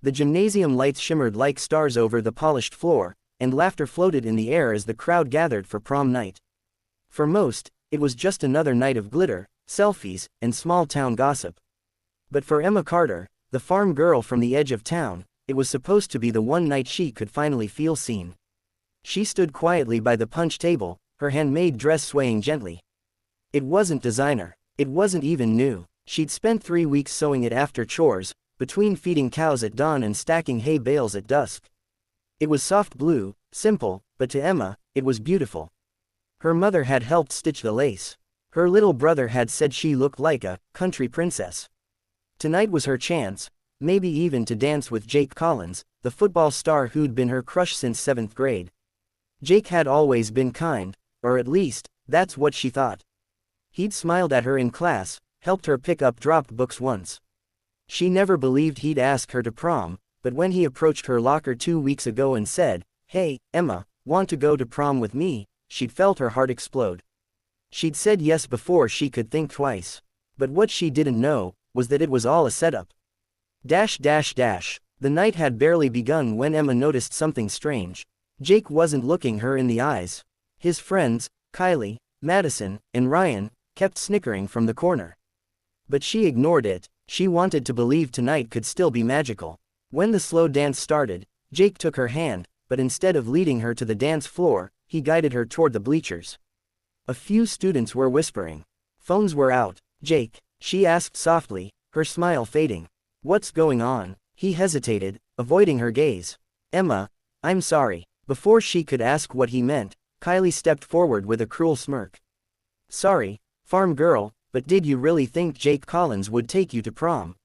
The gymnasium lights shimmered like stars over the polished floor, and laughter floated in the air as the crowd gathered for prom night. For most, it was just another night of glitter, selfies, and small-town gossip. But for Emma Carter, the farm girl from the edge of town, it was supposed to be the one night she could finally feel seen. She stood quietly by the punch table, her handmade dress swaying gently. It wasn't designer. It wasn't even new. She'd spent 3 weeks sewing it after chores, between feeding cows at dawn and stacking hay bales at dusk. It was soft blue, simple, but to Emma, it was beautiful. Her mother had helped stitch the lace. Her little brother had said she looked like a country princess. Tonight was her chance, maybe even to dance with Jake Collins, the football star who'd been her crush since 7th grade. Jake had always been kind, or at least, that's what she thought. He'd smiled at her in class, helped her pick up dropped books once. She never believed he'd ask her to prom, but when he approached her locker 2 weeks ago and said, "Hey, Emma, want to go to prom with me?" she'd felt her heart explode. She'd said yes before she could think twice. But what she didn't know was that it was all a setup. The night had barely begun when Emma noticed something strange. Jake wasn't looking her in the eyes. His friends, Kylie, Madison, and Ryan, kept snickering from the corner. But she ignored it. She wanted to believe tonight could still be magical. When the slow dance started, Jake took her hand, but instead of leading her to the dance floor, he guided her toward the bleachers. A few students were whispering. Phones were out. "Jake," she asked softly, her smile fading. "What's going on?" He hesitated, avoiding her gaze. "Emma, I'm sorry." Before she could ask what he meant, Kylie stepped forward with a cruel smirk. "Sorry, farm girl, but did you really think Jake Collins would take you to prom?"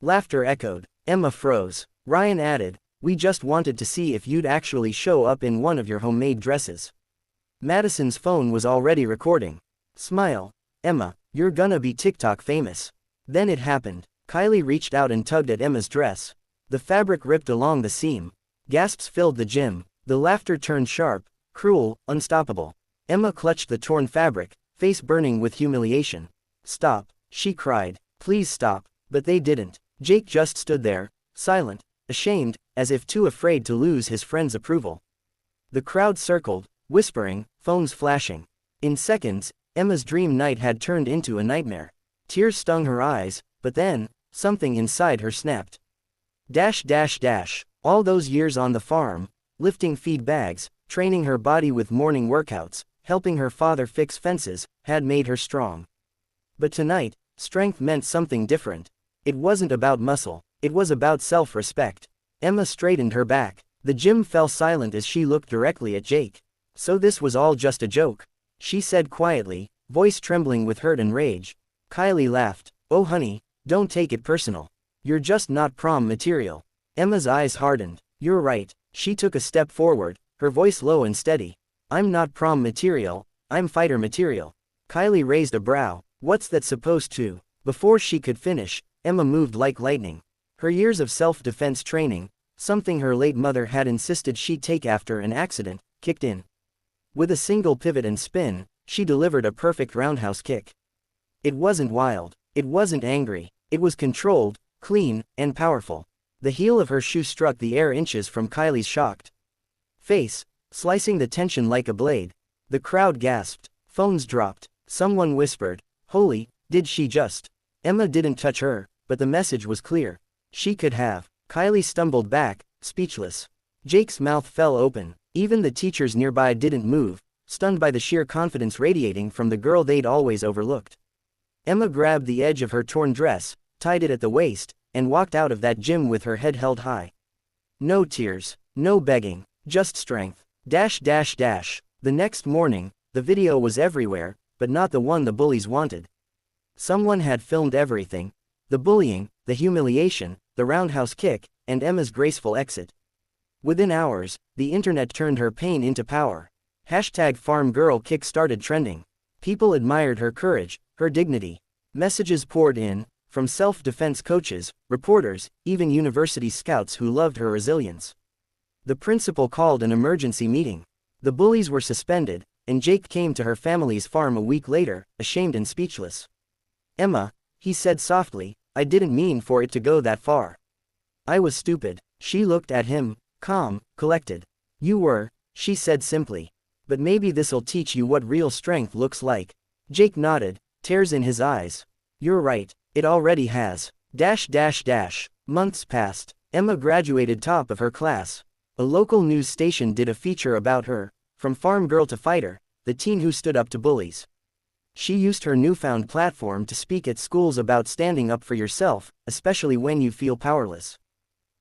Laughter echoed. Emma froze. Ryan added, "We just wanted to see if you'd actually show up in one of your homemade dresses." Madison's phone was already recording. "Smile. Emma, you're gonna be TikTok famous." Then it happened. Kylie reached out and tugged at Emma's dress. The fabric ripped along the seam. Gasps filled the gym. The laughter turned sharp, cruel, unstoppable. Emma clutched the torn fabric, face burning with humiliation. "Stop," she cried. "Please stop." But they didn't. Jake just stood there, silent, ashamed, as if too afraid to lose his friend's approval. The crowd circled, whispering, phones flashing. In seconds, Emma's dream night had turned into a nightmare. Tears stung her eyes, but then, something inside her snapped. All those years on the farm, lifting feed bags, training her body with morning workouts, helping her father fix fences, had made her strong. But tonight, strength meant something different. It wasn't about muscle, it was about self-respect. Emma straightened her back. The gym fell silent as she looked directly at Jake. "So this was all just a joke," she said quietly, voice trembling with hurt and rage. Kylie laughed. "Oh honey, don't take it personal. You're just not prom material." Emma's eyes hardened. "You're right." She took a step forward, her voice low and steady. "I'm not prom material, I'm fighter material." Kylie raised a brow. "What's that supposed to?" Before she could finish, Emma moved like lightning. Her years of self-defense training, something her late mother had insisted she take after an accident, kicked in. With a single pivot and spin, she delivered a perfect roundhouse kick. It wasn't wild, it wasn't angry, it was controlled, clean, and powerful. The heel of her shoe struck the air inches from Kylie's shocked face, slicing the tension like a blade. The crowd gasped. Phones dropped. Someone whispered, "Holy, did she just?" Emma didn't touch her, but the message was clear. She could have. Kylie stumbled back, speechless. Jake's mouth fell open. Even the teachers nearby didn't move, stunned by the sheer confidence radiating from the girl they'd always overlooked. Emma grabbed the edge of her torn dress, tied it at the waist, and walked out of that gym with her head held high. No tears, no begging, just strength. The next morning, the video was everywhere, but not the one the bullies wanted. Someone had filmed everything. The bullying, the humiliation, the roundhouse kick, and Emma's graceful exit. Within hours, the internet turned her pain into power. #FarmGirlKick started trending. People admired her courage, her dignity. Messages poured in, from self-defense coaches, reporters, even university scouts who loved her resilience. The principal called an emergency meeting. The bullies were suspended, and Jake came to her family's farm a week later, ashamed and speechless. "Emma," he said softly, "I didn't mean for it to go that far. I was stupid. She looked at him, calm, collected. You were, she said simply. But maybe this'll teach you what real strength looks like. Jake nodded, tears in his eyes. You're right, it already has. Months passed. Emma graduated top of her class. A local news station did a feature about her, from farm girl to fighter, the teen who stood up to bullies. She used her newfound platform to speak at schools about standing up for yourself, especially when you feel powerless.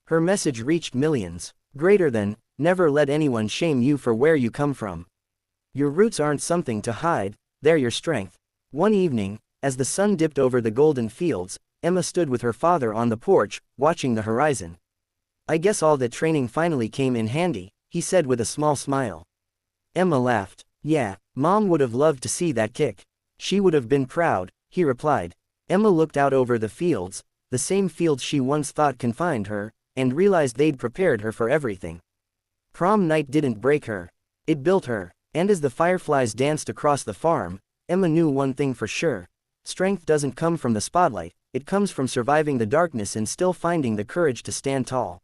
Her message reached millions. Greater than, never let anyone shame you for where you come from. Your roots aren't something to hide, they're your strength. One evening, as the sun dipped over the golden fields, Emma stood with her father on the porch, watching the horizon. I guess all that training finally came in handy, he said with a small smile. Emma laughed. Yeah, Mom would have loved to see that kick. She would have been proud, he replied. Emma looked out over the fields, the same fields she once thought confined her, and realized they'd prepared her for everything. Prom night didn't break her. It built her, and as the fireflies danced across the farm, Emma knew one thing for sure. Strength doesn't come from the spotlight, it comes from surviving the darkness and still finding the courage to stand tall.